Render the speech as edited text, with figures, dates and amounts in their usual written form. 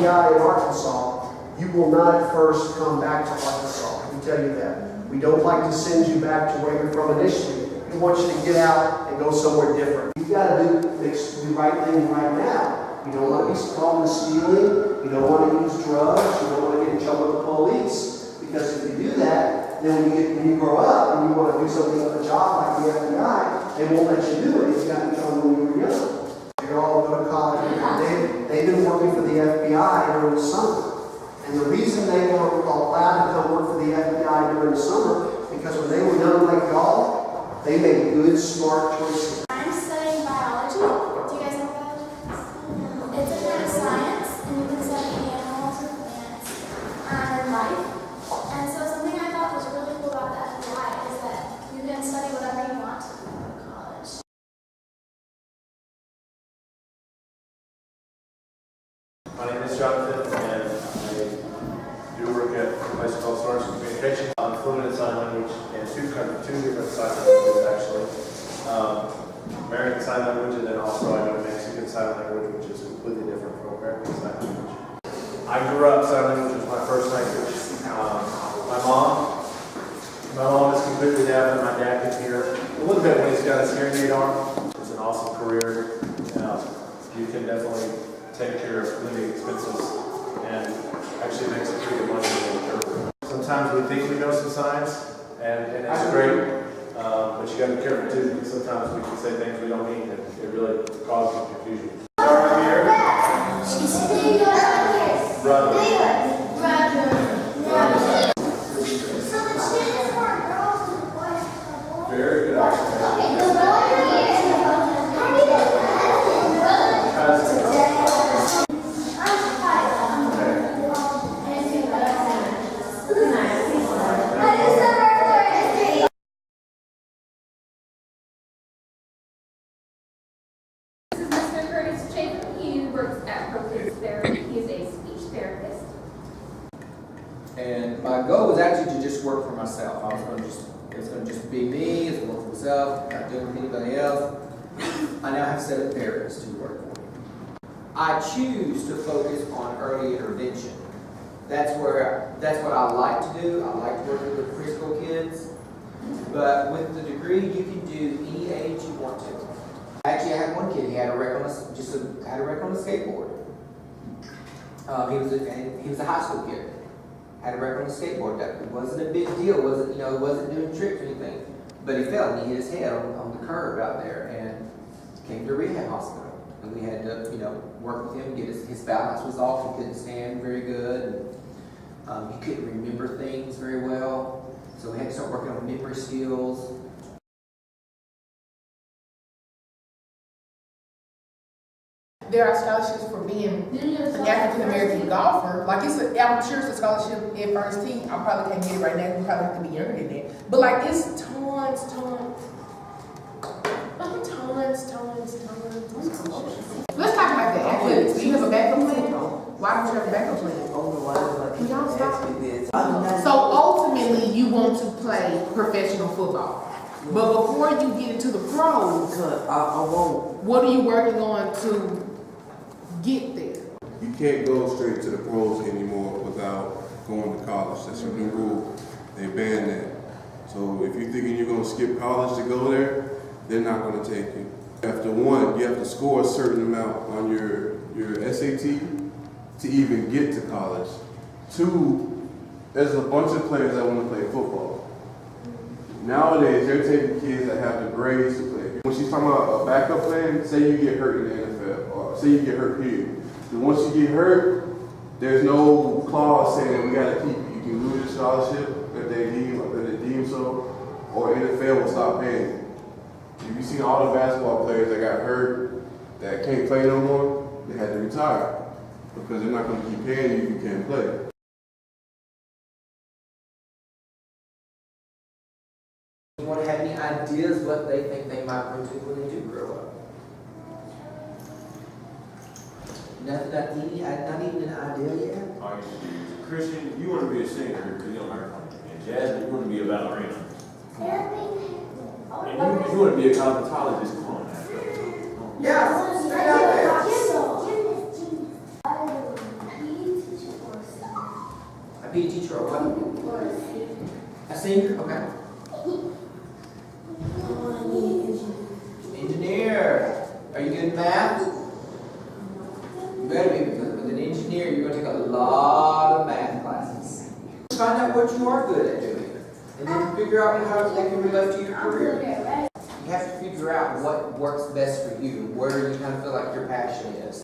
FBI in Arkansas, you will not at first come back to Arkansas. Let me tell you that. We don't like to send you back to where you're from initially. We want you to get out and go somewhere different. You've got to do the right thing right now. You don't want to be caught in stealing. You don't want to use drugs. You don't want to get in trouble with the police. Because if you do that, then when you grow up and you want to do something with a job like the FBI, they won't let you do it if you got in trouble when you were young. You're all going to college. They've been working for the FBI during the summer. And the reason they were allowed to come work for the FBI during the summer, because when they were young like y'all, they made good, smart choices. I'm studying biology. Do you guys know biology? It's a kind of science, and you can study animals or plants and life. And so something I thought was really cool about the FBI is that you can study whatever you want to go to college. My name is Jonathan, and I do work at a place called Source Communication. I'm fluent in sign language in two different sign languages, actually. American Sign Language, and then also I know Mexican Sign Language, which is completely different from American Sign Language. I grew up, sign language was my first language. My mom is completely deaf, and my dad can hear a little bit when he's got his hearing aid on. It's an awesome career. You can definitely take care of living expenses and actually makes it pretty good money in the return. Sometimes we think we know some signs, and it's great, but you got to be careful too, because sometimes we can say things we don't mean, and it really causes confusion. Right here. Brother. Very good observation. And my goal was actually to just work for myself. I was going to it's going to just be me, it's going to work for myself, not doing with anybody else. I now have 7 therapists who work for me. I choose to focus on early intervention. That's what I like to do. I like working with preschool kids. But with the degree, you can do any age you want to. Actually, I had one kid. He had a wreck on a skateboard. He was a high school kid. Had a wreck on a skateboard. That wasn't a big deal. It wasn't doing tricks or anything. But he fell and he hit his head on the curb out there and came to a rehab hospital. And we had to, work with him, get his balance was off. He couldn't stand very good. And, he couldn't remember things very well. So we had to start working on memory skills. There are scholarships for being an African American golfer. Like I'm sure it's a scholarship at first team. I probably can't get it right now. You probably have to be younger than that. But like it's tons. Let's talk about the athletics. Do you have a backup plan? Why don't you have a backup plan? Can y'all stop? So ultimately, you want to play professional football. But before you get into the pros, I won't. What are you working on to get there? You can't go straight to the pros anymore without going to college. That's a new rule. They banned that. So if you're thinking you're going to skip college to go there, they're not going to take you. After one, you have to score a certain amount on your SAT to even get to college. 2, there's a bunch of players that want to play football. Nowadays, they're taking kids that have the grades to play. When she's talking about a backup plan, say you get hurt in the NFL, or say you get hurt here. And once you get hurt, there's no clause saying we got to keep you. You can lose your scholarship if they deem so, or NFL will stop paying you. If you seen all the basketball players that got hurt, that can't play no more, they had to retire because they're not going to keep paying you if you can't play. Anyone have any ideas what they think they might want to do when they do grow up? Not even an idea yet? All right. Christian, you want to be a singer because you don't learn. And Jasmine, you want to be a ballerina. And you want to be a cosmetologist. Come on now. Yeah, straight out there. Senior? Okay. Engineer. Are you good at math? You better be, because with an engineer, you're going to take a lot of math classes. Find out what you are good at doing, and then figure out how they can relate to your career. You have to figure out what works best for you, where you kind of feel like your passion is.